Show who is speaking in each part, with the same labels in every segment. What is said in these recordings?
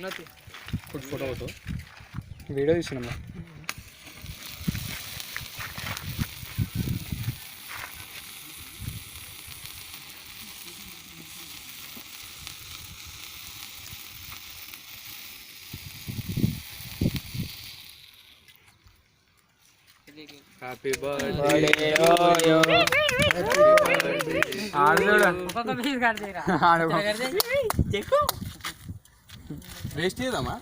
Speaker 1: photo video తీసినా happy birthday waste చేద్దామా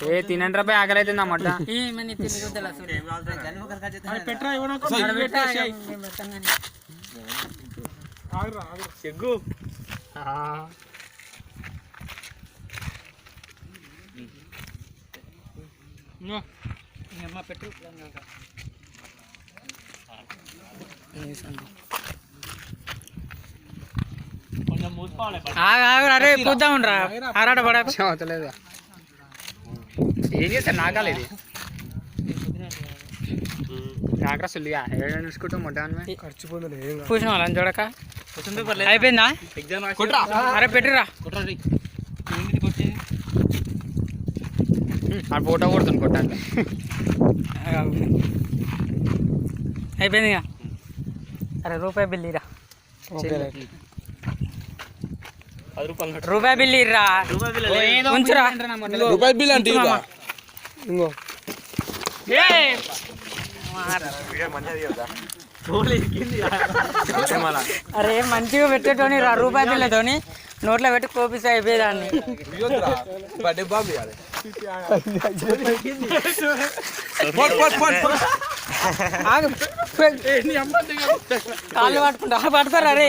Speaker 1: ఏ తినండి రా ఆకలి అవుతుంది అన్నమాట చెగ్గు పెట్టు అరే కూద్దామండ్రా ఆరాట పడక చదవలేదు ఏం చేస్తారు నాకాలి ఇది నాకరా సుల్లిగా ఏడుకుంటాం మొట్టాన్ని చూసిన వాళ్ళని చూడక అయిపోయిందా అరే పెట్టిరా ఆ ఫోటో కొడుతుంది కొట్టాలి అయిపోయింది ఇక అరే రూపాయి బిల్లీరా రూపాయి బిల్లు ఇర్రా ఉంచురా
Speaker 2: రూపాయి బిల్ అంటే ఇంకో
Speaker 1: అరే మంచిగా పెట్టేటోని రా రూపాయి బిల్లతోని నోట్లో పెట్టి కోపిస్తే అయిపోయేదాన్ని కాళ్ళు పట్టుకుంటా పడతారా రే